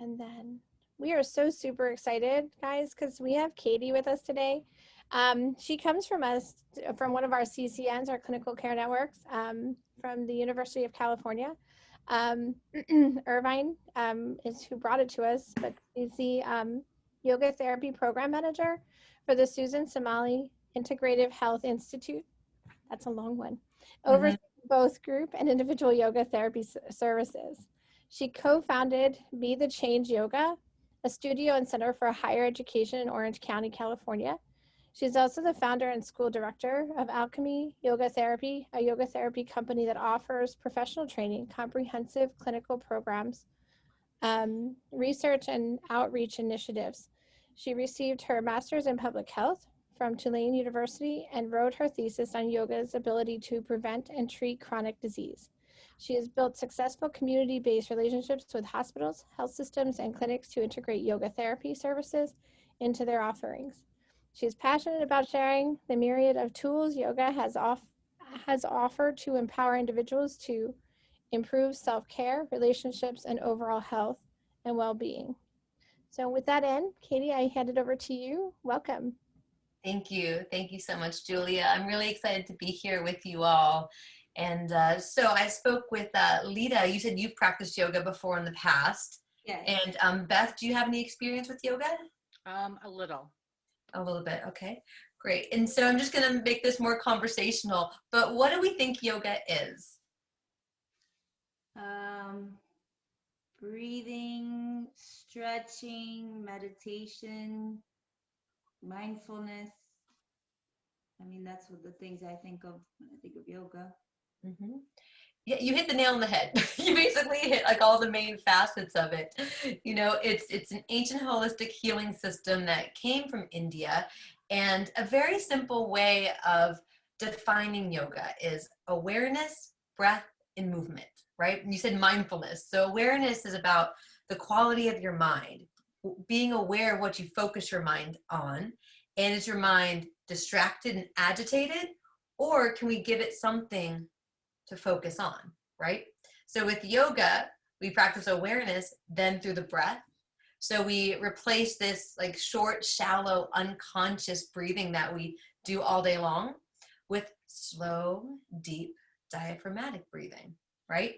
And then we are so super excited, guys, because we have Katie with us today. She comes from one of our CCNs, our clinical care networks, from the University of California. Irvine is who brought it to us, but she's the yoga therapy program manager for the Susan Samueli Integrative Health Institute. That's a long one. Overseeing both group and individual yoga therapy services. She co-founded Be the Change Yoga, a studio and center for higher education in Orange County, California. She's also the founder and school director of Alchemy Yoga Therapy, a yoga therapy company that offers professional training, comprehensive clinical programs, research and outreach initiatives. She received her master's in public health from Tulane University and wrote her thesis on yoga's ability to prevent and treat chronic disease. She has built successful community-based relationships with hospitals, health systems, and clinics to integrate yoga therapy services into their offerings. She is passionate about sharing the myriad of tools yoga has offered to empower individuals to improve self-care, relationships, and overall health and well-being. So with that end, Katie, I hand it over to you. Welcome. Thank you. Thank you so much, Julia. I'm really excited to be here with you all. And so I spoke with Lita. You said you've practiced yoga before in the past. Yes. And Beth, do you have any experience with yoga? A little. A little bit. Okay, great. And so I'm just going to make this more conversational, but what do we think yoga is? Breathing, stretching, meditation, mindfulness. I mean, that's what the things I think of when I think of yoga. Mm-hmm. Yeah, you hit the nail on the head. You basically hit like all the main facets of it. You know, it's an ancient holistic healing system that came from India, and a very simple way of defining yoga is awareness, breath, and movement, right? And you said mindfulness. So awareness is about the quality of your mind, being aware of what you focus your mind on. And is your mind distracted and agitated, or can we give it something to focus on, right? So with yoga, we practice awareness, then through the breath. So we replace this like short, shallow, unconscious breathing that we do all day long with slow, deep, diaphragmatic breathing, right?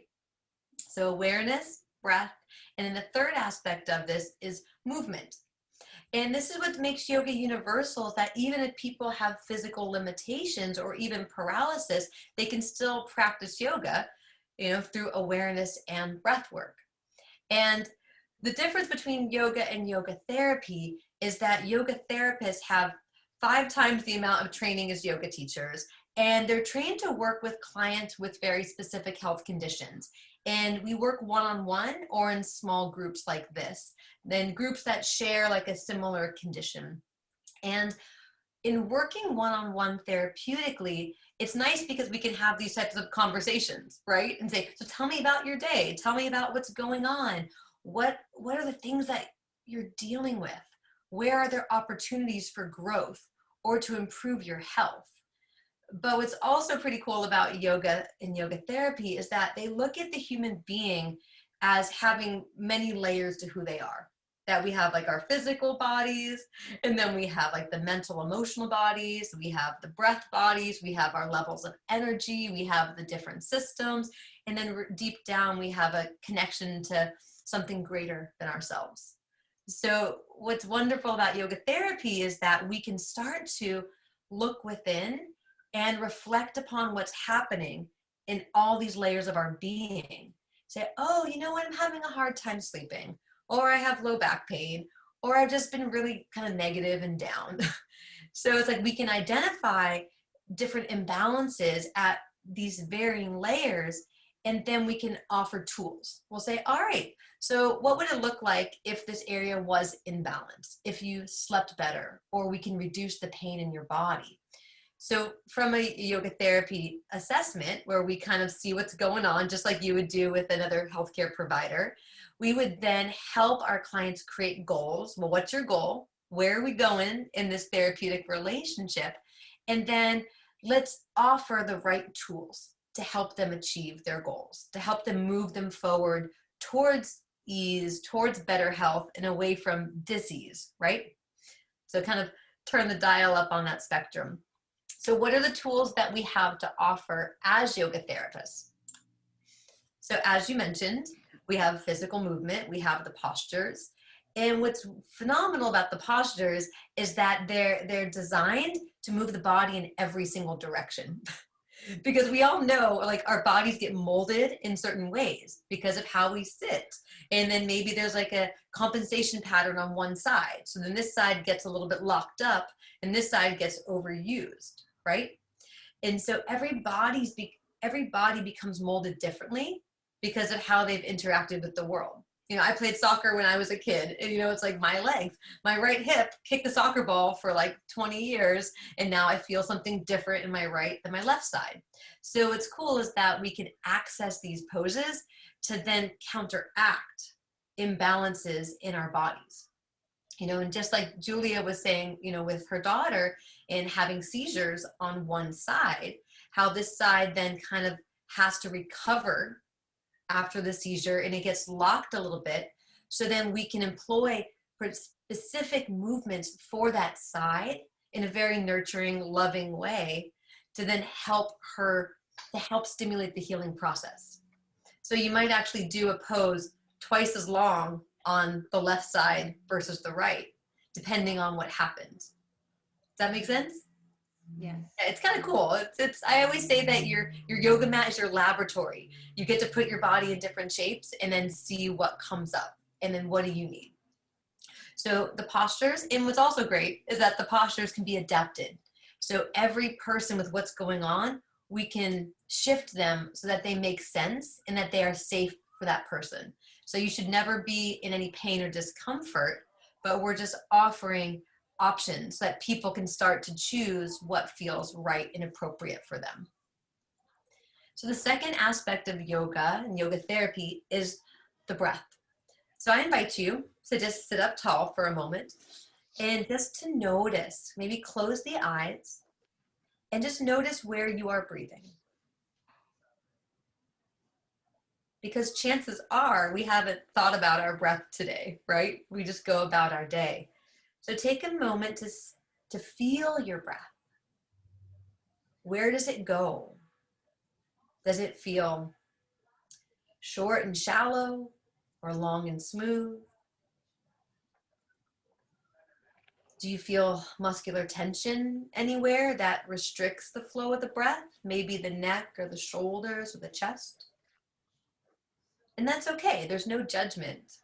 So awareness, breath, and then the third aspect of this is movement. And this is what makes yoga universal, is that even if people have physical limitations or even paralysis, they can still practice yoga, you know, through awareness and breath work. And the difference between yoga and yoga therapy is that yoga therapists have 5 times the amount of training as yoga teachers, and they're trained to work with clients with very specific health conditions. And we work one-on-one or in small groups like this, then groups that share like a similar condition. And in working one-on-one therapeutically, it's nice because we can have these types of conversations, right? And say, so tell me about your day. Tell me about what's going on. What are the things that you're dealing with? Where are there opportunities for growth or to improve your health? But what's also pretty cool about yoga and yoga therapy is that they look at the human being as having many layers to who they are. That we have like our physical bodies, and then we have like the mental, emotional bodies, we have the breath bodies, we have our levels of energy, we have the different systems, and then deep down we have a connection to something greater than ourselves. So what's wonderful about yoga therapy is that we can start to look within and reflect upon what's happening in all these layers of our being. Say, oh, you know what, I'm having a hard time sleeping, or I have low back pain, or I've just been really kind of negative and down. So it's like we can identify different imbalances at these varying layers, and then we can offer tools. We'll say, all right, so what would it look like if this area was in balance, if you slept better, or we can reduce the pain in your body? So from a yoga therapy assessment where we kind of see what's going on, just like you would do with another healthcare provider, we would then help our clients create goals. Well, what's your goal? Where are we going in this therapeutic relationship? And then let's offer the right tools to help them achieve their goals, to help them move them forward towards ease, towards better health, and away from disease, right? So kind of turn the dial up on that spectrum. So what are the tools that we have to offer as yoga therapists? So as you mentioned, we have physical movement, we have the postures. And what's phenomenal about the postures is that they're designed to move the body in every single direction. Because we all know, like, our bodies get molded in certain ways because of how we sit. And then maybe there's like a compensation pattern on one side. So then this side gets a little bit locked up and this side gets overused, right? And so every body becomes molded differently because of how they've interacted with the world. You know, I played soccer when I was a kid, and you know, it's like my legs, my right hip kicked the soccer ball for like 20 years, and now I feel something different in my right than my left side. So what's cool is that we can access these poses to then counteract imbalances in our bodies. You know, and just like Julia was saying, you know, with her daughter and having seizures on one side, how this side then kind of has to recover after the seizure and it gets locked a little bit. So then we can employ specific movements for that side in a very nurturing, loving way to then help her, to help stimulate the healing process. So you might actually do a pose twice as long on the left side versus the right, depending on what happened. Does that make sense? Yes. Yeah, it's kind of cool. It's I always say that your yoga mat is your laboratory. You get to put your body in different shapes and then see what comes up. And then what do you need? So the postures, and what's also great is that the postures can be adapted. So every person with what's going on, we can shift them so that they make sense and that they are safe for that person. So you should never be in any pain or discomfort, but we're just offering options so that people can start to choose what feels right and appropriate for them. So the second aspect of yoga and yoga therapy is the breath. So I invite you to just sit up tall for a moment and just to notice, maybe close the eyes and just notice where you are breathing. Because chances are we haven't thought about our breath today, right? We just go about our day. So take a moment to feel your breath. Where does it go? Does it feel short and shallow or long and smooth? Do you feel muscular tension anywhere that restricts the flow of the breath? Maybe the neck or the shoulders or the chest? And that's okay. There's no judgment.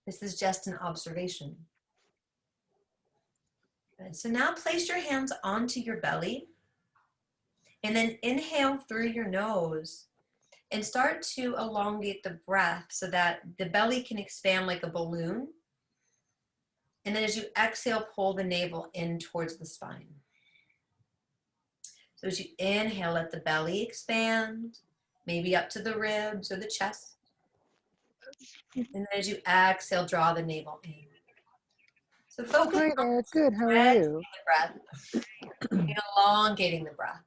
This is just an observation. Good. So now place your hands onto your belly and then inhale through your nose and start to elongate the breath so that the belly can expand like a balloon. And then as you exhale, pull the navel in towards the spine. So as you inhale, let the belly expand, maybe up to the ribs or the chest. And then as you exhale, draw the navel in. So focus Hi on there, good, how are stretching you? the breath and elongating the breath.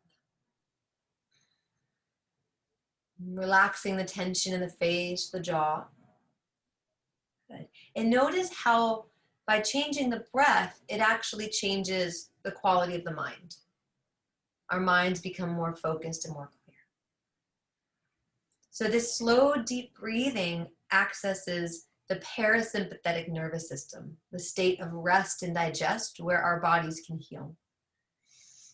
Relaxing the tension in the face, the jaw. Good. And notice how by changing the breath, it actually changes the quality of the mind. Our minds become more focused and more clear. So this slow, deep breathing accesses the parasympathetic nervous system, the state of rest and digest where our bodies can heal.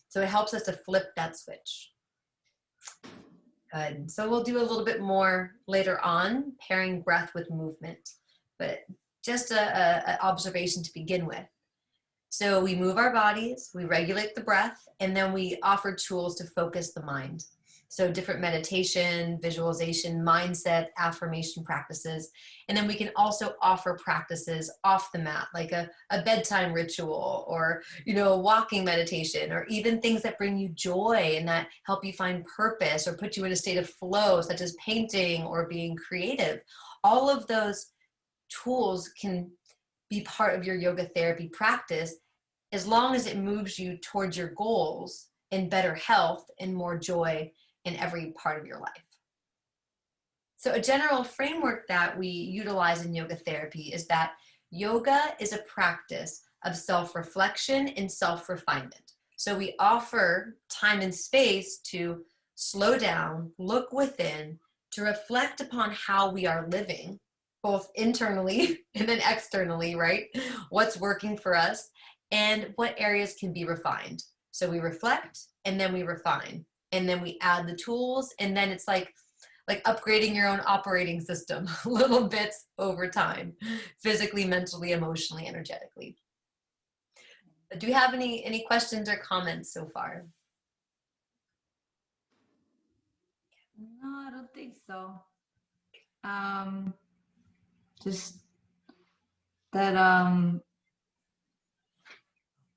So it helps us to flip that switch. Good. So we'll do a little bit more later on, pairing breath with movement, but just an observation to begin with. So we move our bodies, we regulate the breath, and then we offer tools to focus the mind. So different meditation, visualization, mindset, affirmation practices. And then we can also offer practices off the mat, like a bedtime ritual or, walking meditation, or even things that bring you joy and that help you find purpose or put you in a state of flow, such as painting or being creative. All of those tools can be part of your yoga therapy practice as long as it moves you towards your goals in better health and more joy in every part of your life. So a general framework that we utilize in yoga therapy is that yoga is a practice of self-reflection and self-refinement. So we offer time and space to slow down, look within, to reflect upon how we are living, both internally and then externally, right? What's working for us and what areas can be refined. So we reflect and then we refine and then we add the tools, and then it's like upgrading your own operating system, little bits over time, physically, mentally, emotionally, energetically. Do you have any questions or comments so far? No, I don't think so. Just that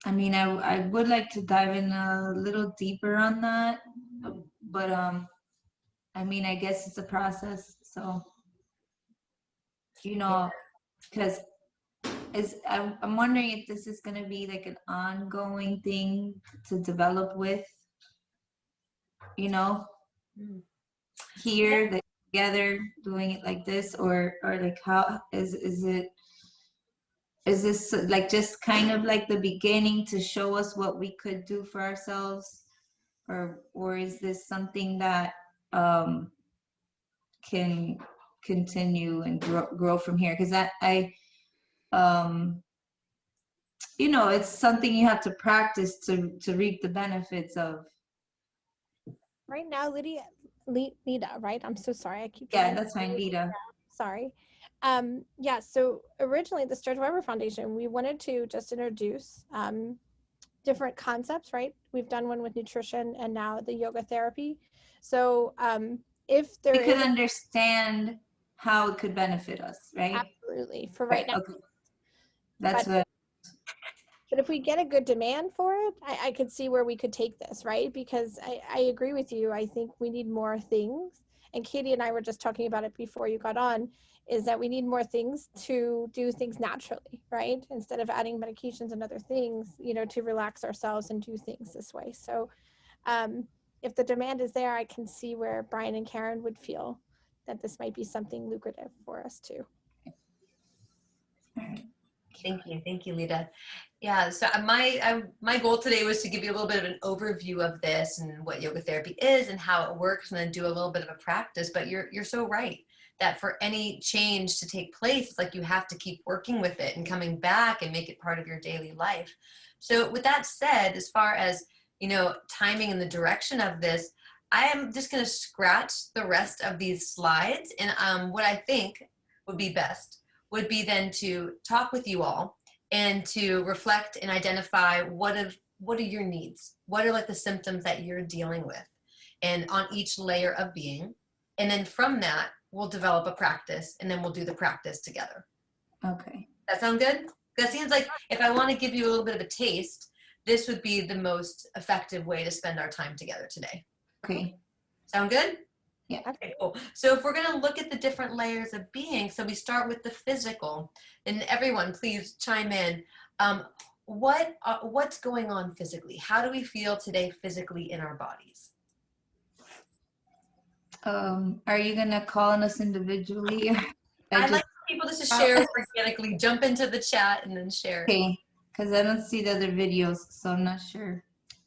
I mean, I would like to dive in a little deeper on that, but I mean, I guess it's a process. So, you know, because I'm wondering if this is going to be like an ongoing thing to develop with, you know, here, like, together, doing it like this, or like how is this like just kind of like the beginning to show us what we could do for ourselves, or is this something that can continue and grow from here? Because you know, it's something you have to practice to reap the benefits of. Right now, Lita, right? I'm so sorry. I keep Yeah, trying. that's fine, Lita. Sorry. Yeah, so originally the Sturge-Weber Foundation, we wanted to just introduce different concepts, right? We've done one with nutrition and now the yoga therapy. So if there We could is understand how it could benefit us, right? absolutely for right now, Okay. That's but what. but if we get a good demand for it, I could see where we could take this, right? Because I agree with you. I think we need more things. And Katie and I were just talking about it before you got on, is that we need more things to do things naturally, right? Instead of adding medications and other things, you know, to relax ourselves and do things this way. So if the demand is there, I can see where Brian and Karen would feel that this might be something lucrative for us too. Thank you, Lita. Yeah, so my goal today was to give you a little bit of an overview of this and what yoga therapy is and how it works, and then do a little bit of a practice. But you're so right that for any change to take place, it's like you have to keep working with it and coming back and make it part of your daily life. So with that said, as far as, you know, timing and the direction of this, I am just going to scratch the rest of these slides, and what I think would be best would be then to talk with you all and to reflect and identify what are your needs, what are like the symptoms that you're dealing with, and on each layer of being. And then from that, we'll develop a practice, and then we'll do the practice together. Okay. That sound good? That seems like if I want to give you a little bit of a taste, this would be the most effective way to spend our time together today. Okay. Sound good? Yeah. Okay, cool. So if we're going to look at the different layers of being, so we start with the physical, and everyone please chime in. What's going on physically? How do we feel today physically in our bodies? Are you gonna call on us individually? I'd like people just to share organically, jump into the chat and then share. Okay, because I don't see the other videos, so I'm not sure.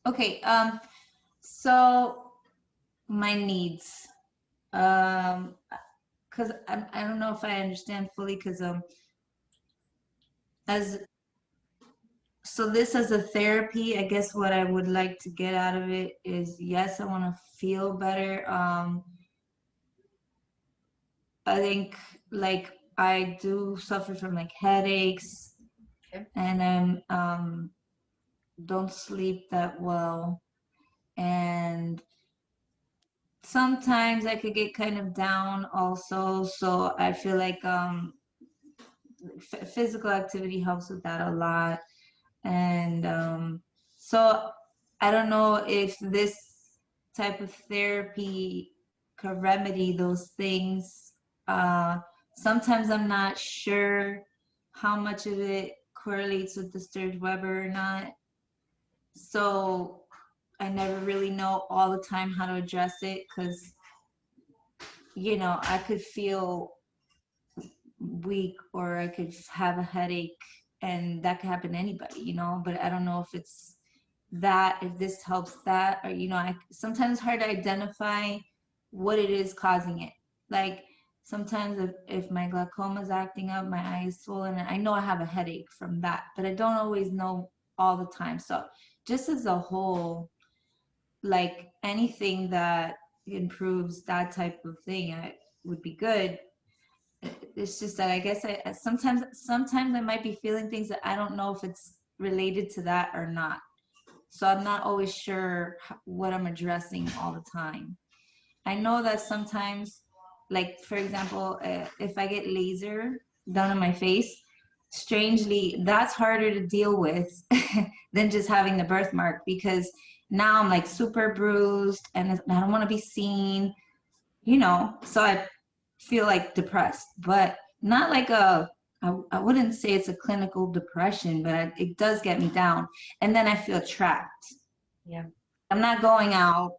Okay, so my needs. Because I don't know if I understand fully, because as so this as a therapy, I guess what I would like to get out of it is, yes, I want to feel better. I think like I do suffer from like headaches, Okay. and I'm don't sleep that well, and sometimes I could get kind of down also. So I feel like physical activity helps with that a lot. And so I don't know if this type of therapy could remedy those things. Sometimes I'm not sure how much of it correlates with the Sturge-Weber or not. So I never really know all the time how to address it, because you know, I could feel weak or I could have a headache, and that could happen to anybody, you know, but I don't know if it's that, if this helps that, or, you know, sometimes it's hard to identify what it is causing it. Like sometimes if my glaucoma is acting up, my eye is swollen, I know I have a headache from that, but I don't always know all the time. So just as a whole, like anything that improves that type of thing, would be good. It's just that I guess sometimes I might be feeling things that I don't know if it's related to that or not. So I'm not always sure what I'm addressing all the time. I know that sometimes, like for example, if I get laser done on my face, strangely, that's harder to deal with than just having the birthmark, because now I'm like super bruised and I don't want to be seen, you know, so I feel like depressed, but not like I wouldn't say it's a clinical depression, but it does get me down. And then I feel trapped. Yeah. I'm not going out,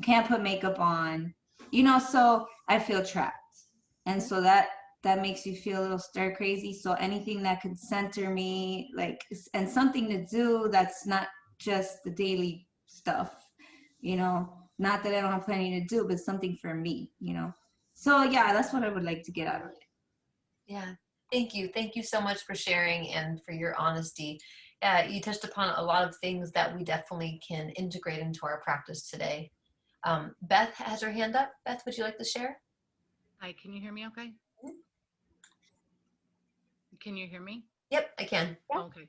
can't put makeup on, you know, so I feel trapped. And so that makes you feel a little stir crazy. So anything that could center me, like, and something to do that's not just the daily stuff, you know, not that I don't have plenty to do, but something for me, you know. So yeah, that's what I would like to get out of it. Yeah. Thank you. Thank you so much for sharing and for your honesty. You touched upon a lot of things that we definitely can integrate into our practice today. Beth has her hand up. Beth, would you like to share? Hi, can you hear me okay? Can you hear me? Yep, I can. Okay.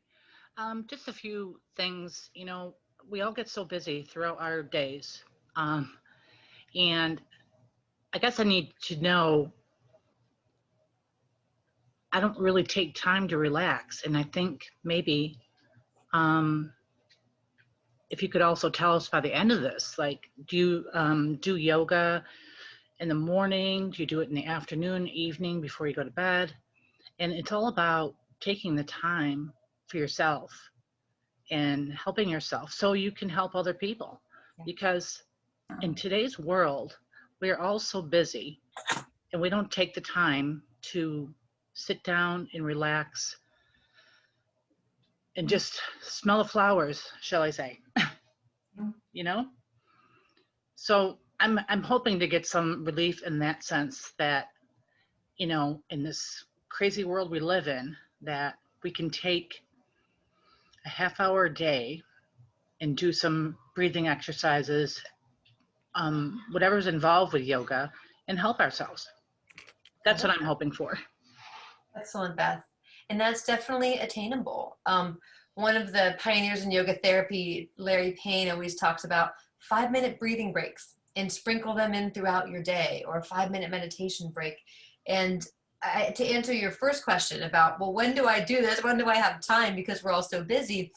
Just a few things, you know, we all get so busy throughout our days. And I guess I need to know, I don't really take time to relax. And I think maybe if you could also tell us by the end of this, like, do you do yoga in the morning? Do you do it in the afternoon, evening, before you go to bed? And it's all about taking the time for yourself and helping yourself so you can help other people. Because in today's world, we are all so busy and we don't take the time to sit down and relax and just smell the flowers, shall I say, you know? So I'm hoping to get some relief in that sense, that, you know, in this crazy world we live in, that we can take a half hour a day and do some breathing exercises, whatever's involved with yoga, and help ourselves. That's what I'm hoping for. Excellent, Beth. And that's definitely attainable. One of the pioneers in yoga therapy, Larry Payne, always talks about 5-minute breathing breaks and sprinkle them in throughout your day, or a 5-minute meditation break. And to answer your first question about, well, when do I do this? When do I have time? Because we're all so busy.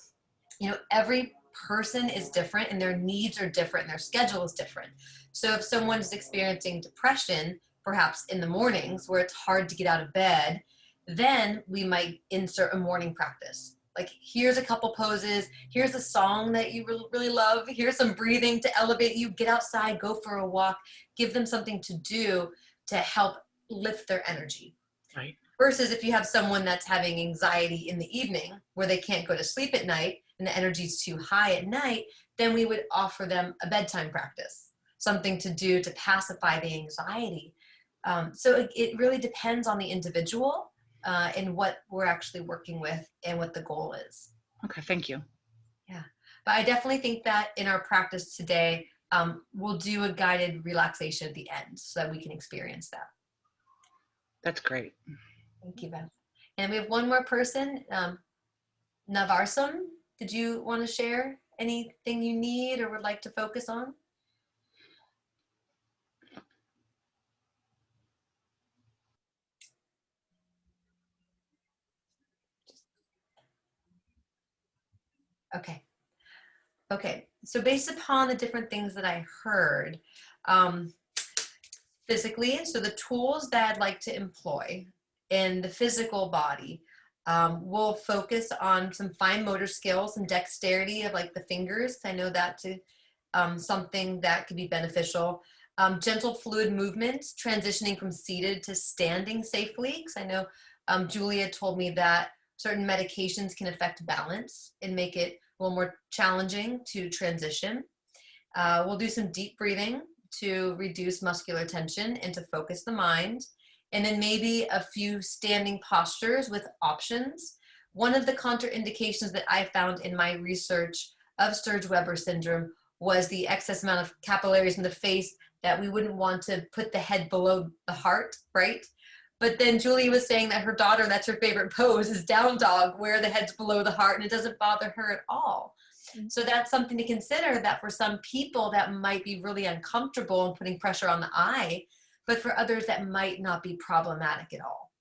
You know, every person is different and their needs are different and their schedule is different. So if someone's experiencing depression, perhaps in the mornings where it's hard to get out of bed, then we might insert a morning practice. Like, here's a couple poses, here's a song that you really love, here's some breathing to elevate you, get outside, go for a walk, give them something to do to help lift their energy. Right. Versus if you have someone that's having anxiety in the evening where they can't go to sleep at night and the energy's too high at night, then we would offer them a bedtime practice, something to do to pacify the anxiety. So it really depends on the individual and what we're actually working with and what the goal is. Okay, thank you. Yeah, but I definitely think that in our practice today, we'll do a guided relaxation at the end so that we can experience that. That's great. Thank you, Beth. And we have one more person, Navarsum. Did you want to share anything you need or would like to focus on? Okay. Okay. So based upon the different things that I heard, physically, so the tools that I'd like to employ in the physical body, we'll focus on some fine motor skills and dexterity of like the fingers. I know that's something that could be beneficial. Gentle fluid movements, transitioning from seated to standing safely. Because I know Julia told me that certain medications can affect balance and make it a little more challenging to transition. We'll do some deep breathing to reduce muscular tension and to focus the mind. And then maybe a few standing postures with options. One of the contraindications that I found in my research of Sturge-Weber syndrome was the excess amount of capillaries in the face, that we wouldn't want to put the head below the heart, right? But then Julie was saying that her daughter, that's her favorite pose, is down dog, where the head's below the heart, and it doesn't bother her at all. So that's something to consider, that for some people that might be really uncomfortable and putting pressure on the eye, but for others that might not be problematic at all.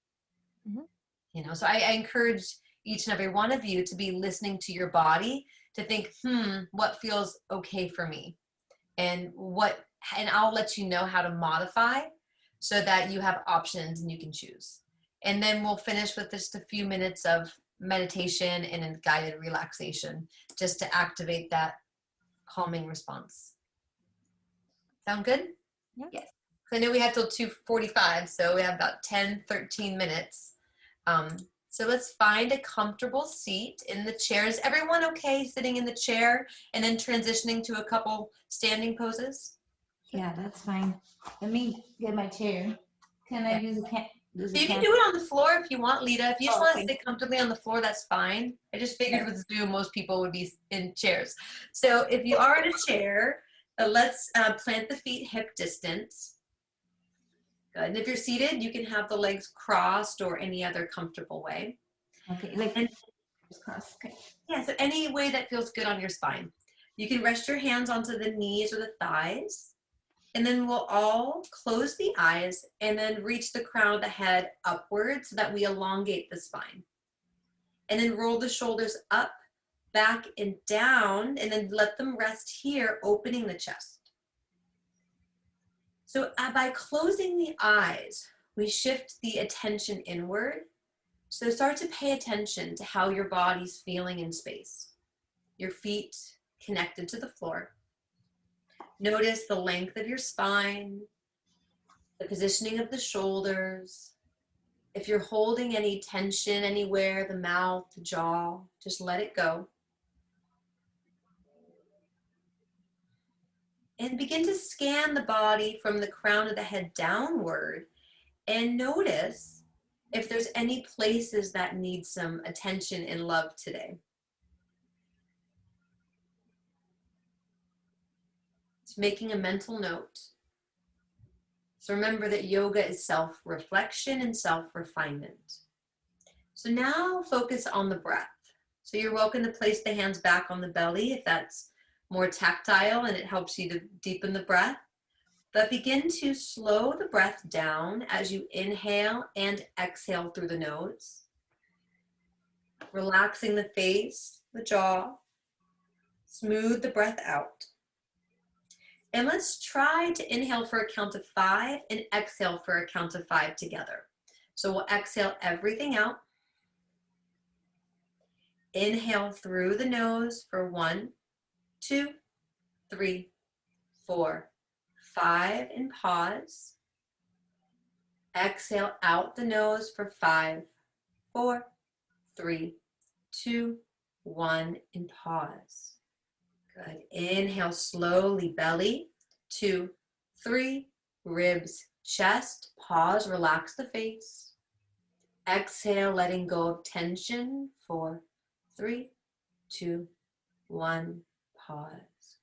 Mhm. You know, so I encourage each and every one of you to be listening to your body, to think, what feels okay for me? And I'll let you know how to modify so that you have options and you can choose. And then we'll finish with just a few minutes of meditation and a guided relaxation, just to activate that calming response. Sound good? Yeah. Yes. I know we have till 2:45, so we have about 10, 13 minutes. So let's find a comfortable seat in the chair. Is everyone okay sitting in the chair and then transitioning to a couple standing poses? Yeah, that's fine. Let me get my chair. Can I use a You can do it on the floor if you want, Lita. If you just Oh, want to okay. sit comfortably on the floor, that's fine. I just figured with Zoom, most people would be in chairs. So if you are in a chair, let's plant the feet hip distance. Good. And if you're seated, you can have the legs crossed or any other comfortable way. Okay, like And cross. Okay. yeah, so any way that feels good on your spine. You can rest your hands onto the knees or the thighs. And then we'll all close the eyes and then reach the crown of the head upward so that we elongate the spine. And then roll the shoulders up, back, and down, and then let them rest here, opening the chest. So by closing the eyes, we shift the attention inward. So start to pay attention to how your body's feeling in space. Your feet connected to the floor. Notice the length of your spine, the positioning of the shoulders. If you're holding any tension anywhere, the mouth, the jaw, just let it go. And begin to scan the body from the crown of the head downward, and notice if there's any places that need some attention and love today. It's making a mental note. So remember that yoga is self-reflection and self-refinement. So now focus on the breath. So you're welcome to place the hands back on the belly if that's more tactile and it helps you to deepen the breath. But begin to slow the breath down as you inhale and exhale through the nose. Relaxing the face, the jaw. Smooth the breath out. And let's try to inhale for a count of 5 and exhale for a count of 5 together. So we'll exhale everything out. Inhale through the nose for 1, 2, 3, 4, 5, and pause. Exhale out the nose for 5, 4, 3, 2, 1, and pause. Good. Inhale slowly, belly, 2, 3, ribs, chest, pause, relax the face. Exhale, letting go of tension, 4, 3, 2, 1, pause.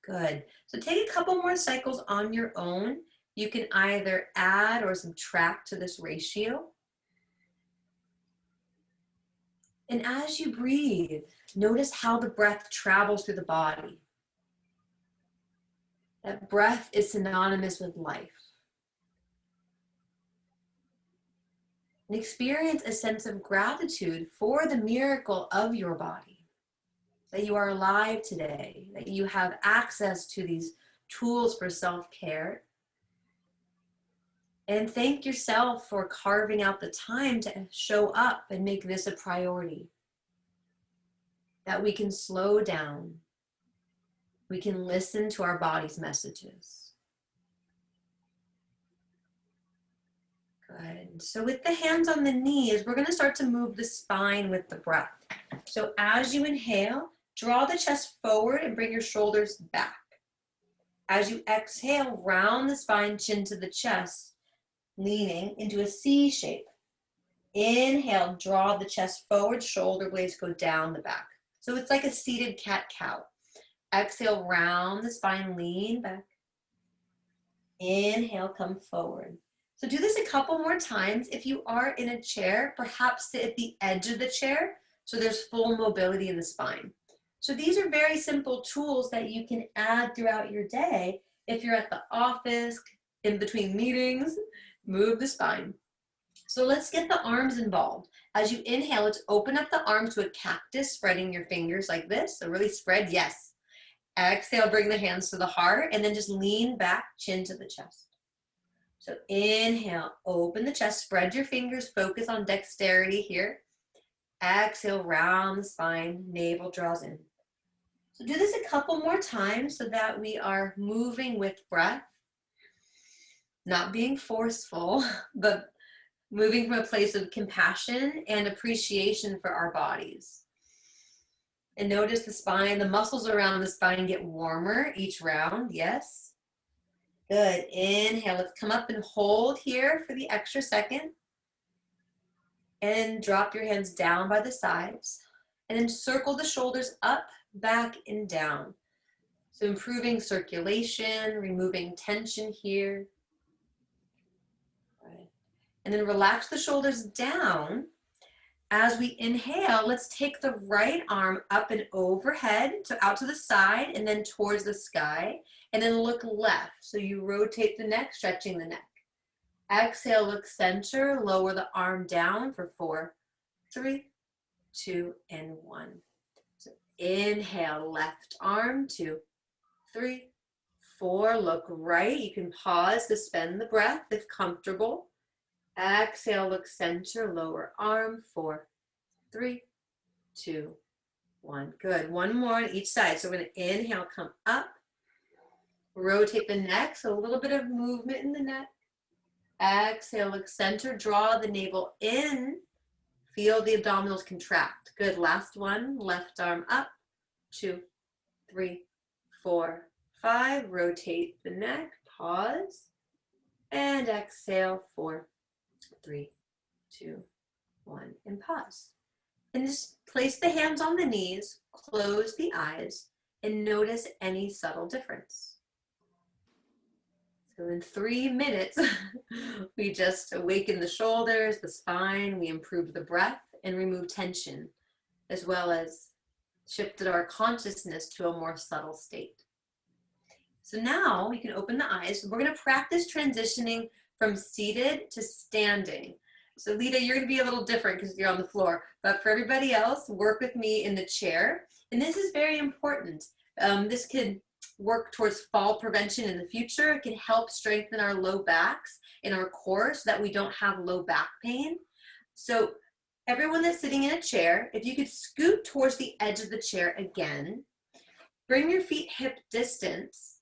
Good. So take a couple more cycles on your own. You can either add or subtract to this ratio. And as you breathe, notice how the breath travels through the body. That breath is synonymous with life. And experience a sense of gratitude for the miracle of your body. That you are alive today, that you have access to these tools for self-care. And thank yourself for carving out the time to show up and make this a priority. That we can slow down. We can listen to our body's messages. Good. So with the hands on the knees, we're going to start to move the spine with the breath. So as you inhale, draw the chest forward and bring your shoulders back. As you exhale, round the spine, chin to the chest, leaning into a C shape. Inhale, draw the chest forward, shoulder blades go down the back. So it's like a seated cat-cow. Exhale, round the spine, lean back. Inhale, come forward. So do this a couple more times. If you are in a chair, perhaps sit at the edge of the chair so there's full mobility in the spine. So these are very simple tools that you can add throughout your day. If you're at the office, in between meetings, move the spine. So let's get the arms involved. As you inhale, let's open up the arms to a cactus, spreading your fingers like this. So really spread, yes. Exhale, bring the hands to the heart, and then just lean back, chin to the chest. So inhale, open the chest, spread your fingers, focus on dexterity here. Exhale, round the spine, navel draws in. So do this a couple more times so that we are moving with breath, not being forceful, but moving from a place of compassion and appreciation for our bodies. And notice the spine, the muscles around the spine get warmer each round, yes. Good, inhale, let's come up and hold here for the extra second. And drop your hands down by the sides. And then circle the shoulders up, back, and down. So improving circulation, removing tension here. Right. And then relax the shoulders down. As we inhale, let's take the right arm up and overhead, so out to the side and then towards the sky, and then look left. So you rotate the neck, stretching the neck. Exhale, look center, lower the arm down for 4, 3, 2, and 1. So inhale, left arm, 2, 3, 4, look right. You can pause, suspend the breath if comfortable. Exhale, look center, lower arm, 4, 3, 2, 1. Good. One more on each side. So we're going to inhale, come up, rotate the neck, so a little bit of movement in the neck. Exhale, look center, draw the navel in, feel the abdominals contract. Good. Last one, left arm up, 2, 3, 4, 5. Rotate the neck, pause, and exhale, 4, 3, 2, 1, and pause. And just place the hands on the knees, close the eyes, and notice any subtle difference. So in 3 minutes, we just awakened the shoulders, the spine, we improved the breath and removed tension, as well as shifted our consciousness to a more subtle state. So now you can open the eyes. We're going to practice transitioning from seated to standing. So Lita, you're going to be a little different because you're on the floor, but for everybody else, work with me in the chair. And this is very important. This could work towards fall prevention in the future. It can help strengthen our low backs and our core so that we don't have low back pain. So everyone that's sitting in a chair, if you could scoot towards the edge of the chair again, bring your feet hip distance,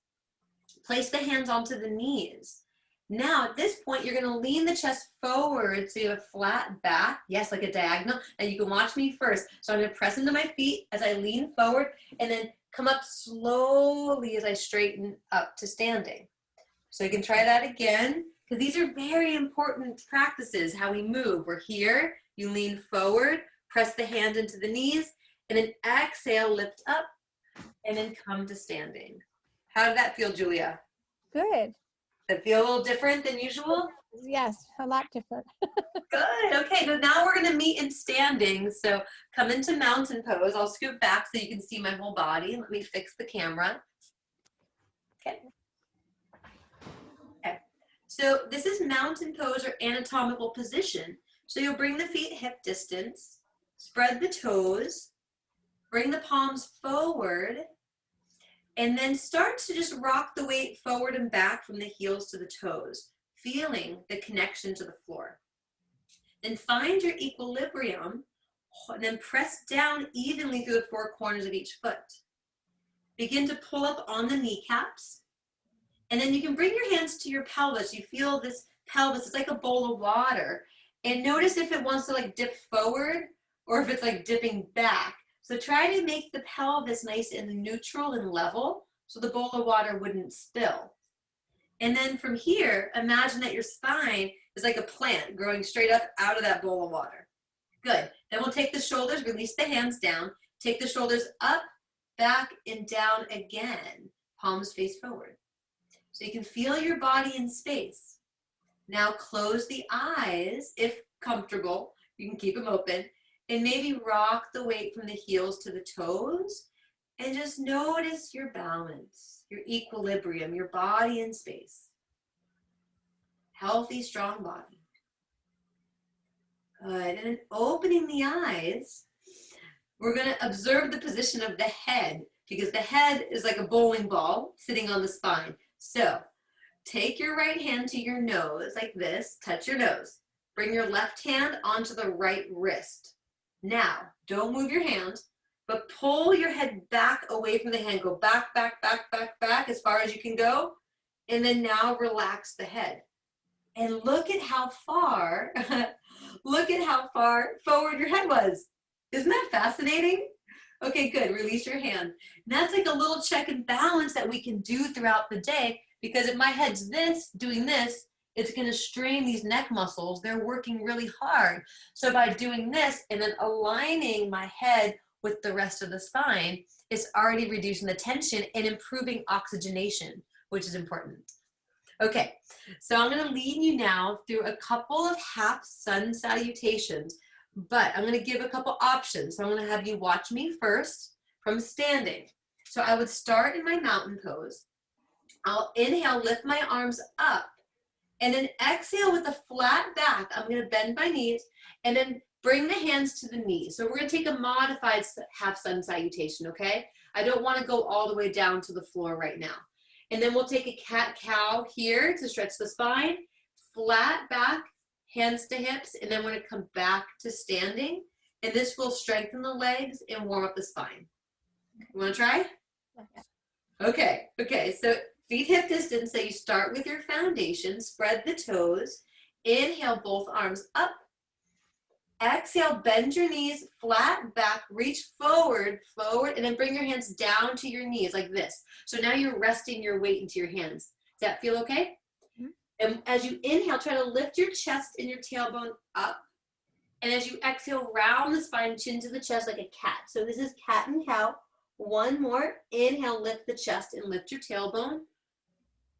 place the hands onto the knees. Now at this point, you're going to lean the chest forward so you have a flat back. Yes, like a diagonal. And you can watch me first. So I'm going to press into my feet as I lean forward and then come up slowly as I straighten up to standing. So you can try that again, because these are very important practices, how we move. We're here, you lean forward, press the hand into the knees, and then exhale, lift up, and then come to standing. How did that feel, Julia? Good. Does it feel a little different than usual? Yes, a lot different. Good. Okay, so now we're going to meet in standing. So come into mountain pose. I'll scoot back so you can see my whole body. Let me fix the camera. Okay. Okay. So this is mountain pose or anatomical position. So you'll bring the feet hip distance, spread the toes, bring the palms forward, and then start to just rock the weight forward and back from the heels to the toes, feeling the connection to the floor. Then find your equilibrium, and then press down evenly through the 4 corners of each foot. Begin to pull up on the kneecaps, and then you can bring your hands to your pelvis. You feel this pelvis is like a bowl of water. And notice if it wants to like dip forward or if it's like dipping back. So try to make the pelvis nice and neutral and level so the bowl of water wouldn't spill. And then from here, imagine that your spine is like a plant growing straight up out of that bowl of water. Good. Then we'll take the shoulders, release the hands down, take the shoulders up, back, and down again. Palms face forward. So you can feel your body in space. Now close the eyes if comfortable. You can keep them open. And maybe rock the weight from the heels to the toes. And just notice your balance, your equilibrium, your body in space. Healthy, strong body. Good. And then opening the eyes, we're going to observe the position of the head because the head is like a bowling ball sitting on the spine. So take your right hand to your nose like this, touch your nose. Bring your left hand onto the right wrist. Now, don't move your hand, but pull your head back away from the hand. Go back, back, back, back, back as far as you can go. And then now relax the head. And look at how far, look at how far forward your head was. Isn't that fascinating? Okay, good. Release your hand. And that's like a little check and balance that we can do throughout the day, because if my head's doing this, it's going to strain these neck muscles. They're working really hard. So by doing this and then aligning my head with the rest of the spine, it's already reducing the tension and improving oxygenation, which is important. Okay, so I'm going to lead you now through a couple of half sun salutations, but I'm going to give a couple options. So I'm going to have you watch me first from standing. So I would start in my mountain pose. I'll inhale, lift my arms up, and then exhale with a flat back. I'm going to bend my knees and then bring the hands to the knees. So we're going to take a modified half sun salutation, okay? I don't want to go all the way down to the floor right now. And then we'll take a cat-cow here to stretch the spine, flat back, hands to hips, and then we're going to come back to standing. And this will strengthen the legs and warm up the spine. You want to try? Okay, so feet hip distance, so you start with your foundation, spread the toes, inhale both arms up, exhale, bend your knees, flat back, reach forward, and then bring your hands down to your knees like this. So now you're resting your weight into your hands. Does that feel okay? Mm-hmm. And as you inhale, try to lift your chest and your tailbone up. And as you exhale, round the spine, chin to the chest like a cat. So this is cat and cow. One more. Inhale, lift the chest and lift your tailbone.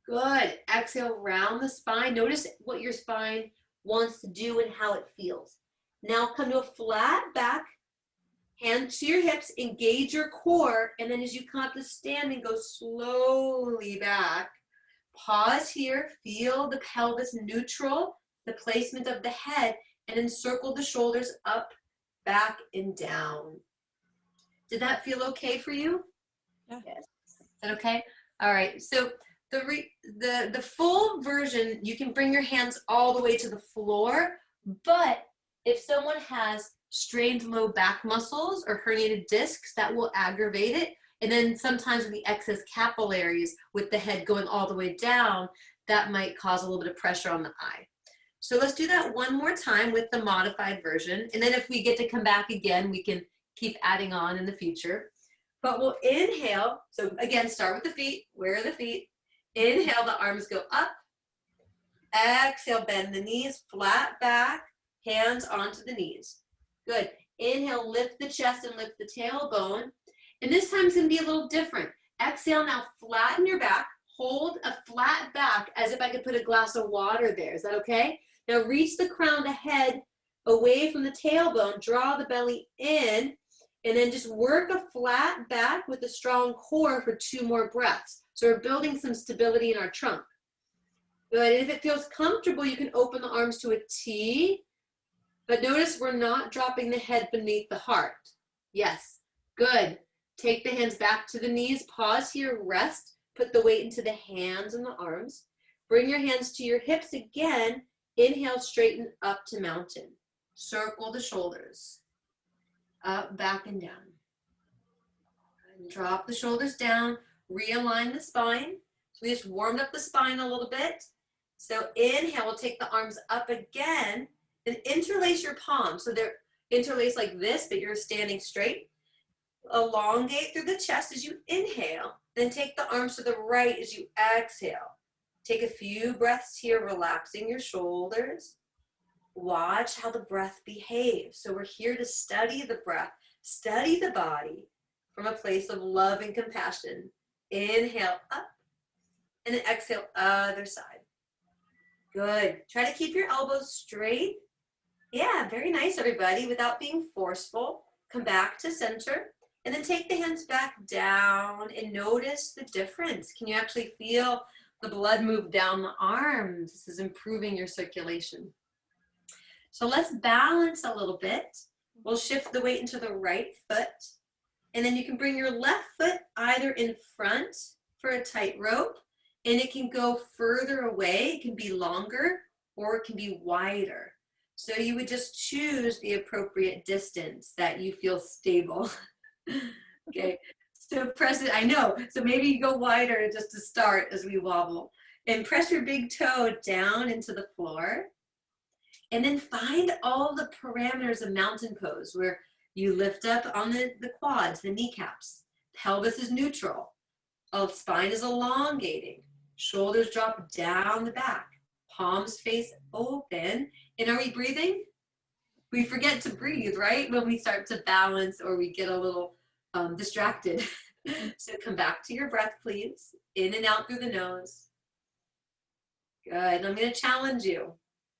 Good. Exhale, round the spine. Notice what your spine wants to do and how it feels. Now come to a flat back, hands to your hips, engage your core, and then as you come up to standing, go slowly back. Pause here, feel the pelvis neutral, the placement of the head, and then circle the shoulders up, back, and down. Did that feel okay for you? Yeah. Yes. Is that okay? All right, so the full version, you can bring your hands all the way to the floor, but if someone has strained low back muscles or herniated discs, that will aggravate it. And then sometimes with the excess capillaries with the head going all the way down, that might cause a little bit of pressure on the eye. So let's do that one more time with the modified version. And then if we get to come back again, we can keep adding on in the future. But we'll inhale. So again, start with the feet. Where are the feet? Inhale, the arms go up. Exhale, bend the knees, flat back. Hands onto the knees. Good. Inhale, lift the chest and lift the tailbone. And this time it's going to be a little different. Exhale, now flatten your back. Hold a flat back as if I could put a glass of water there. Is that okay? Now reach the crown of the head away from the tailbone. Draw the belly in. And then just work a flat back with a strong core for 2 more breaths. So we're building some stability in our trunk. Good. And if it feels comfortable, you can open the arms to a T. But notice we're not dropping the head beneath the heart. Yes, good. Take the hands back to the knees. Pause here, rest. Put the weight into the hands and the arms. Bring your hands to your hips again. Inhale, straighten up to mountain. Circle the shoulders. Up, back, and down. And drop the shoulders down. Realign the spine. So we just warmed up the spine a little bit. So inhale, we'll take the arms up again and interlace your palms. So they're interlaced like this, but you're standing straight. Elongate through the chest as you inhale, then take the arms to the right as you exhale. Take a few breaths here, relaxing your shoulders. Watch how the breath behaves. So we're here to study the breath, study the body from a place of love and compassion. Inhale up, and then exhale other side. Good. Try to keep your elbows straight. Yeah, very nice, everybody, without being forceful. Come back to center, and then take the hands back down and notice the difference. Can you actually feel the blood move down the arms? This is improving your circulation. So let's balance a little bit. We'll shift the weight into the right foot, and then you can bring your left foot either in front for a tightrope, and it can go further away. It can be longer or it can be wider. So you would just choose the appropriate distance that you feel stable. Okay, so press it, I know. So maybe you go wider just to start as we wobble. And press your big toe down into the floor. And then find all the parameters of mountain pose where you lift up on the quads, the kneecaps. Pelvis is neutral. Spine is elongating. Shoulders drop down the back. Palms face open. And are we breathing? We forget to breathe, right? When we start to balance or we get a little distracted. So come back to your breath, please. In and out through the nose. Good. And I'm going to challenge you.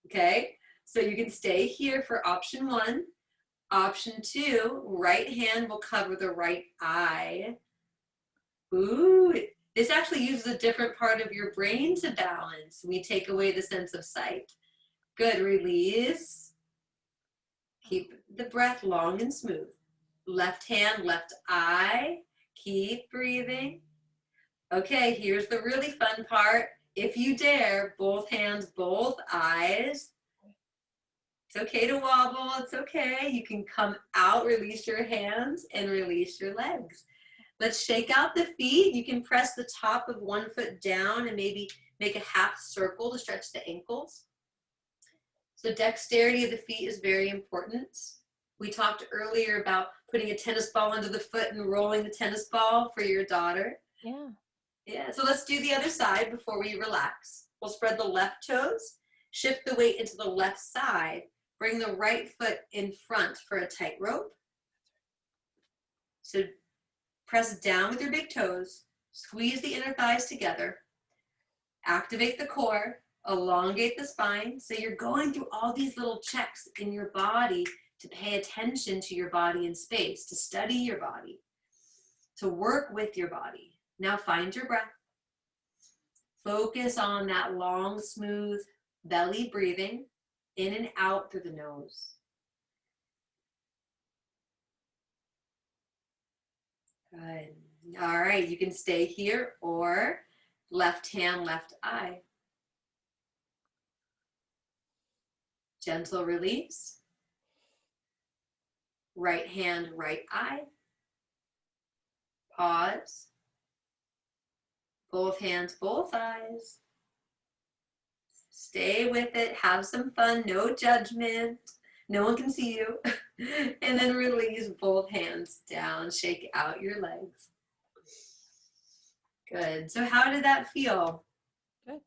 Okay? So you can stay here for option 1. Option 2, right hand will cover the right eye. Ooh, this actually uses a different part of your brain to balance. We take away the sense of sight. Good, release. Keep the breath long and smooth. Left hand, left eye. Keep breathing. Okay, here's the really fun part. If you dare, both hands, both eyes. It's okay to wobble, it's okay. You can come out, release your hands, and release your legs. Let's shake out the feet. You can press the top of one foot down and maybe make a half circle to stretch the ankles. So dexterity of the feet is very important. We talked earlier about putting a tennis ball under the foot and rolling the tennis ball for your daughter. Yeah. Yeah, so let's do the other side before we relax. We'll spread the left toes, shift the weight into the left side, bring the right foot in front for a tightrope. So press down with your big toes, squeeze the inner thighs together, activate the core, elongate the spine. So you're going through all these little checks in your body to pay attention to your body in space, to study your body, to work with your body. Now find your breath. Focus on that long, smooth belly breathing in and out through the nose. Good. All right, you can stay here or left hand, left eye. Gentle release. Right hand, right eye. Pause. Both hands, both eyes. Stay with it. Have some fun. No judgment. No one can see you. And then release both hands down. Shake out your legs. Good. So how did that feel? Good.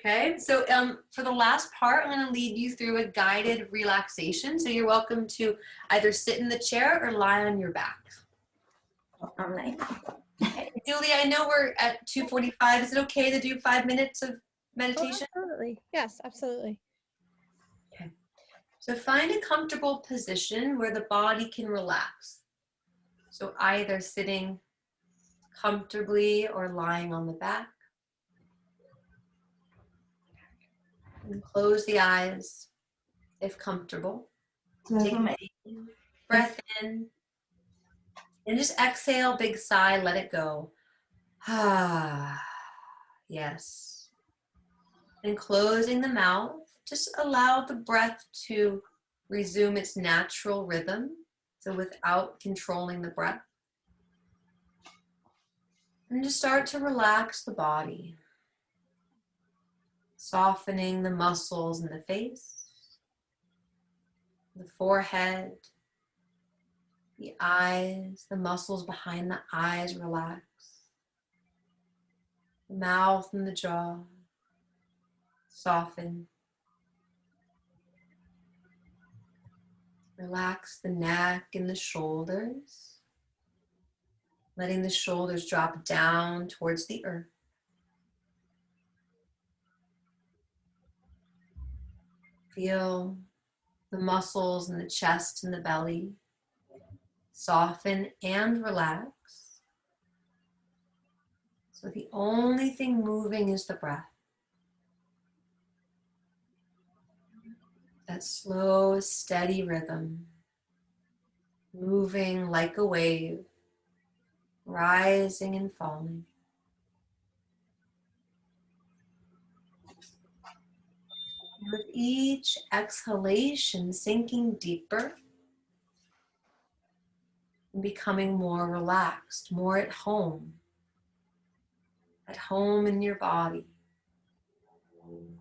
Okay. So for the last part, I'm going to lead you through a guided relaxation. So you're welcome to either sit in the chair or lie on your back. I'm like, Okay. Julie, I know we're at 2:45. Is it okay to do 5 minutes of meditation? Oh, absolutely. Yes, absolutely. Okay. So find a comfortable position where the body can relax. So either sitting comfortably or lying on the back. And close the eyes if comfortable. Take a deep breath in. And just exhale, big sigh, let it go. Ah, yes. And closing the mouth, just allow the breath to resume its natural rhythm. So without controlling the breath. And just start to relax the body. Softening the muscles in the face, the forehead, the eyes, the muscles behind the eyes relax. The mouth and the jaw soften. Relax the neck and the shoulders, letting the shoulders drop down towards the earth. Feel the muscles in the chest and the belly soften and relax. So the only thing moving is the breath. That slow, steady rhythm, moving like a wave, rising and falling. With each exhalation, sinking deeper and becoming more relaxed, more at home in your body,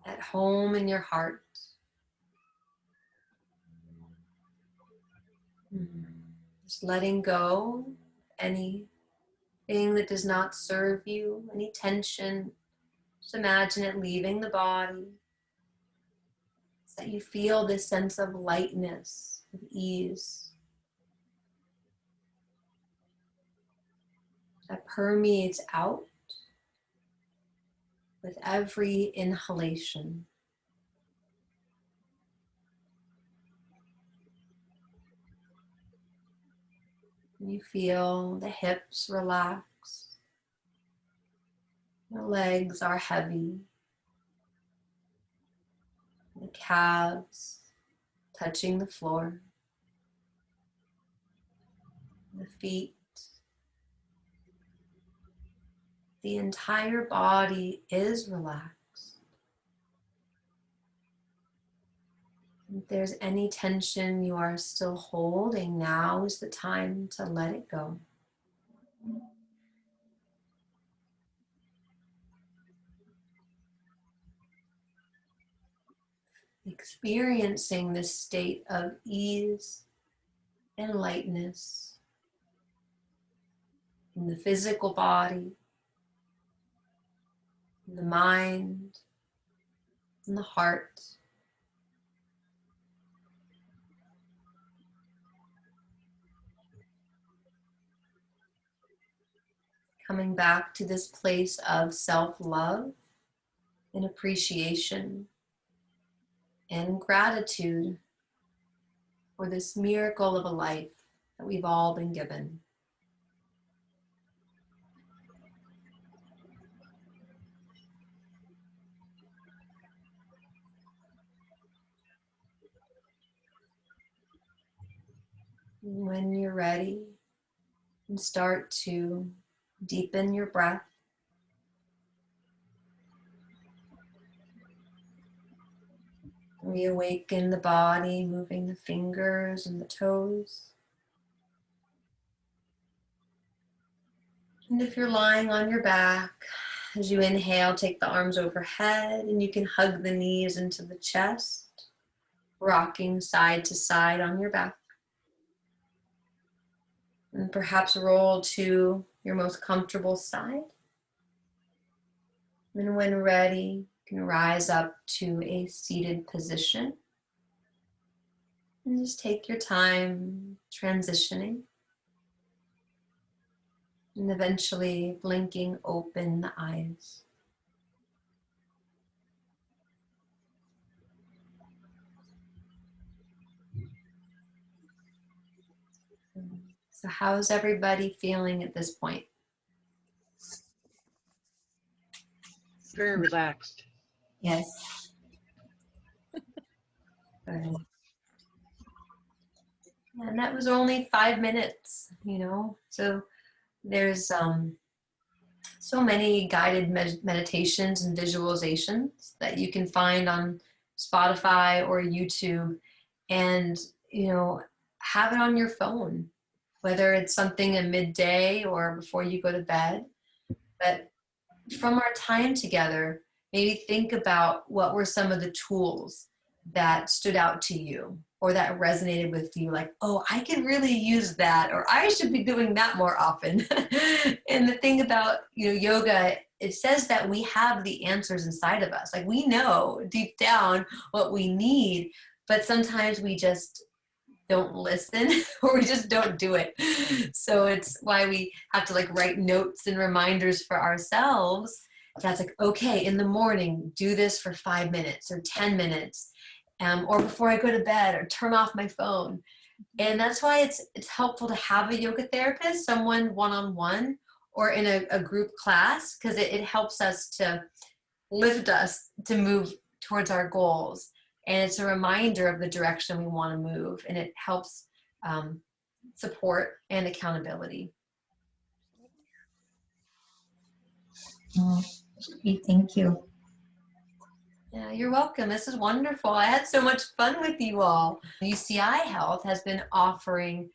at home in your heart. Just letting go of anything that does not serve you, any tension. Just imagine it leaving the body, so that you feel this sense of lightness, of ease, that permeates out with every inhalation. You feel the hips relax, the legs are heavy, the calves touching the floor, the feet. The entire body is relaxed. If there's any tension you are still holding, now is the time to let it go. Experiencing this state of ease and lightness in the physical body, in the mind, in the heart. Coming back to this place of self-love and appreciation and gratitude for this miracle of a life that we've all been given. When you're ready, and start to deepen your breath. Reawaken the body, moving the fingers and the toes. And if you're lying on your back, as you inhale, take the arms overhead, and you can hug the knees into the chest, rocking side to side on your back. And perhaps roll to your most comfortable side. And when ready, you can rise up to a seated position. And just take your time transitioning. And eventually blinking open the eyes. So how's everybody feeling at this point? Very relaxed. Yes. Good. And that was only 5 minutes, so there's so many guided meditations and visualizations that you can find on Spotify or YouTube, and have it on your phone, whether it's something at midday or before you go to bed. But from our time together, maybe think about what were some of the tools that stood out to you or that resonated with you, like, oh, I can really use that, or I should be doing that more often. And the thing about, yoga, it says that we have the answers inside of us. Like, we know deep down what we need, but sometimes we just don't listen or we just don't do it. So it's why we have to like write notes and reminders for ourselves. That's like, okay, in the morning, do this for 5 minutes or 10 minutes. Or before I go to bed, or turn off my phone. And that's why it's helpful to have a yoga therapist, someone one-on-one or in a group class, because it helps us to lift us to move towards our goals. And it's a reminder of the direction we want to move. And it helps support and accountability. Great, thank you. Yeah, you're welcome. This is wonderful. I had so much fun with you all. UCI Health has been offering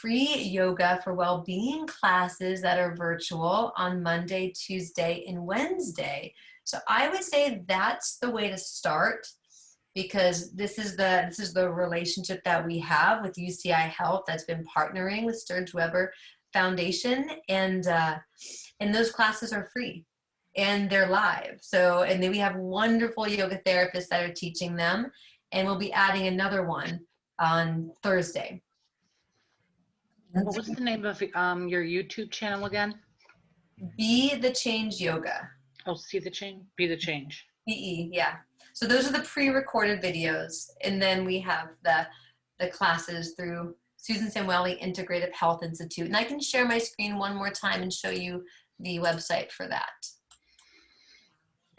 free yoga for well-being classes that are virtual on Monday, Tuesday, and Wednesday. So I would say that's the way to start, because this is the relationship that we have with UCI Health that's been partnering with Sturge-Weber Foundation, and those classes are free. And they're live. So, and then we have wonderful yoga therapists that are teaching them. And we'll be adding another one on Thursday. What was the name of your YouTube channel again? Be the Change Yoga. Oh, see the change? Be the change. BE, yeah. So those are the pre-recorded videos. And then we have the classes through Susan Samueli Integrative Health Institute. And I can share my screen one more time and show you the website for that.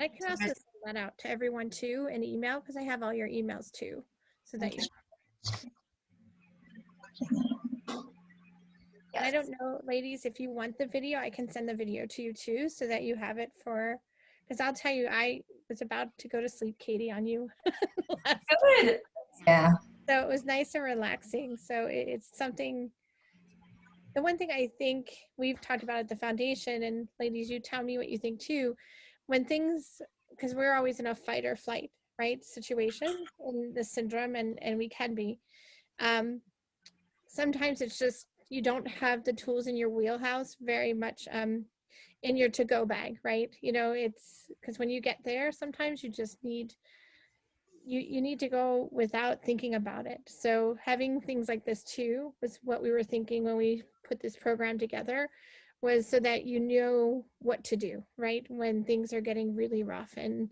I can also send that out to everyone too, in email, because I have all your emails too, so that you. Yes. I don't know, ladies, if you want the video, I can send the video to you too, so that you have it for. Because I'll tell you, I was about to go to sleep, Katie, on you. Good. Yeah. So it was nice and relaxing. So it's something. The one thing I think we've talked about at the foundation, and ladies, you tell me what you think too. When things, because we're always in a fight or flight, right, situation in the syndrome, and we can be. Sometimes it's just you don't have the tools in your wheelhouse very much in your to-go bag, right? It's because when you get there, sometimes you just need you need to go without thinking about it. So having things like this too was what we were thinking when we put this program together, was so that you know what to do, right, when things are getting really rough. And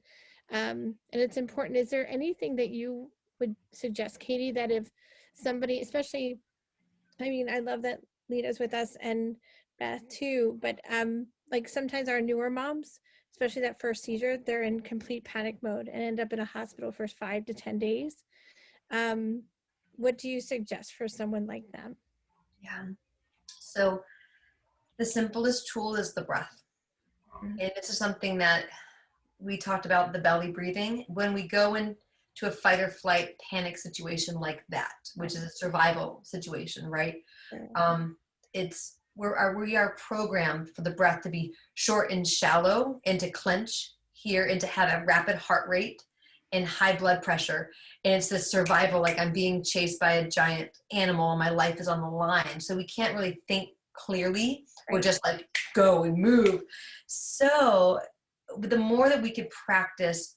it's important. Is there anything that you would suggest, Katie, that if somebody, especially, I mean, I love that Lita's with us and Beth too, but like sometimes our newer moms, especially that first seizure, they're in complete panic mode and end up in a hospital for 5 to 10 days. What do you suggest for someone like them? Yeah. So the simplest tool is the breath. And this is something that we talked about, the belly breathing. When we go into a fight or flight panic situation like that, which is a survival situation, right? We are programmed for the breath to be short and shallow, and to clench here, and to have a rapid heart rate and high blood pressure. And it's this survival, like I'm being chased by a giant animal and my life is on the line. So we can't really think clearly. We're just like, go and move. So the more that we could practice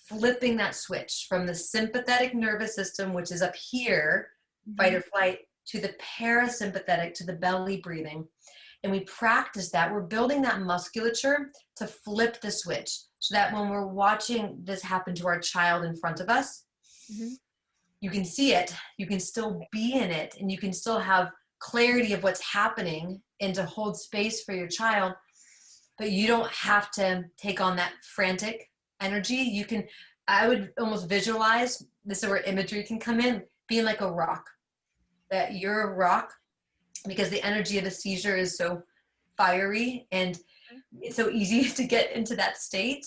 flipping that switch from the sympathetic nervous system, which is up here, fight or flight, to the parasympathetic, to the belly breathing, and we practice that, we're building that musculature to flip the switch, so that when we're watching this happen to our child in front of us, you can see it, you can still be in it, and you can still have clarity of what's happening and to hold space for your child, but you don't have to take on that frantic energy. You can, I would almost visualize, this is where imagery can come in, being like a rock, that you're a rock, because the energy of a seizure is so fiery and it's so easy to get into that state.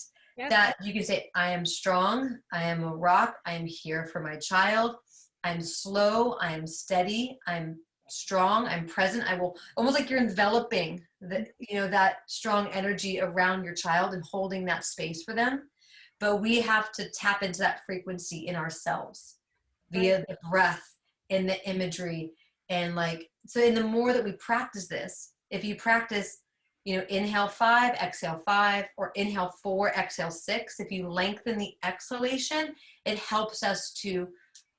That you can say, I am strong, I am a rock, I am here for my child, I'm slow, I am steady, I'm strong, I'm present. I will, almost like you're enveloping the, that strong energy around your child and holding that space for them. But we have to tap into that frequency in ourselves via the breath and the imagery. And so in the more that we practice this, if you practice, inhale 5, exhale 5, or inhale 4, exhale 6, if you lengthen the exhalation, it helps us to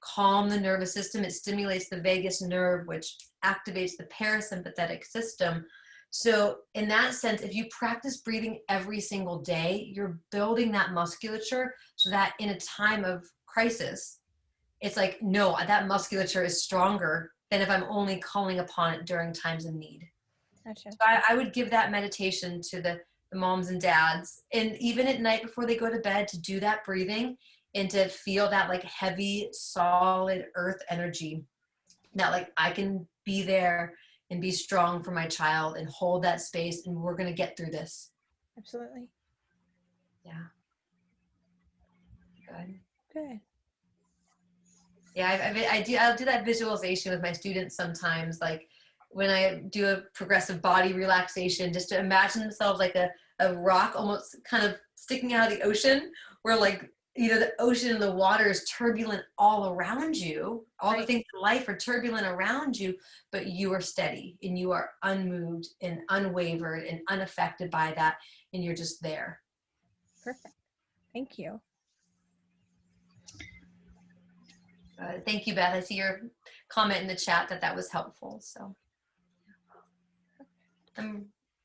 calm the nervous system. It stimulates the vagus nerve, which activates the parasympathetic system. So in that sense, if you practice breathing every single day, you're building that musculature so that in a time of crisis, it's like, no, that musculature is stronger than if I'm only calling upon it during times of need. Gotcha. So I would give that meditation to the moms and dads, and even at night before they go to bed, to do that breathing and to feel that heavy, solid earth energy, that I can be there and be strong for my child and hold that space, and we're going to get through this. Absolutely. Yeah. Good. Good. Yeah, I'll do that visualization with my students sometimes, when I do a progressive body relaxation, just to imagine themselves like a rock almost kind of sticking out of the ocean, where the ocean and the water is turbulent all around you. All the things in life are turbulent around you, but you are steady and you are unmoved and unwavered and unaffected by that. And you're just there. Perfect. Thank you. Thank you, Beth. I see your comment in the chat that was helpful. So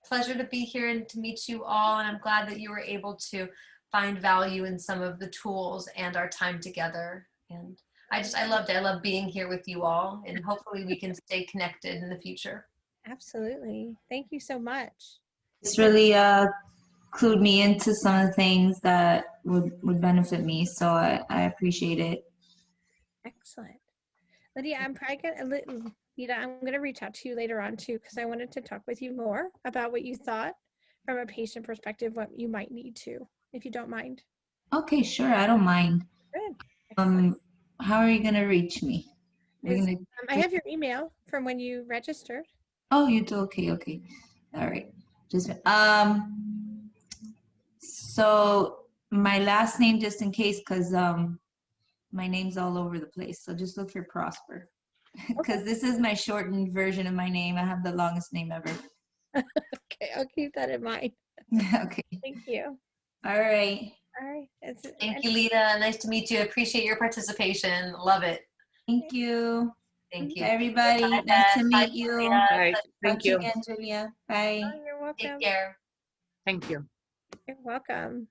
pleasure to be here and to meet you all. And I'm glad that you were able to find value in some of the tools and our time together. And I loved it. I love being here with you all, and hopefully we can stay connected in the future. Absolutely. Thank you so much. It's really clued me into some of the things that would benefit me. So I appreciate it. Excellent. Lydia, I'm going to reach out to you later on too, because I wanted to talk with you more about what you thought from a patient perspective, what you might need to, if you don't mind. Okay, sure. I don't mind. Good. How are you going to reach me? I have your email from when you registered. Oh, you do? Okay. All right. So my last name, just in case, because my name's all over the place. So just look for Prosper, because this is my shortened version of my name. I have the longest name ever. Okay, I'll keep that in mind. Okay. Thank you. All right. Thank you, Lita. Nice to meet you. Appreciate your participation. Love it. Thank you. Thank you. Everybody, Bye, nice to Beth. meet you. All right. Thank Talk you. again, Julia. Bye. Oh, you're welcome. Take care. Thank you. You're welcome.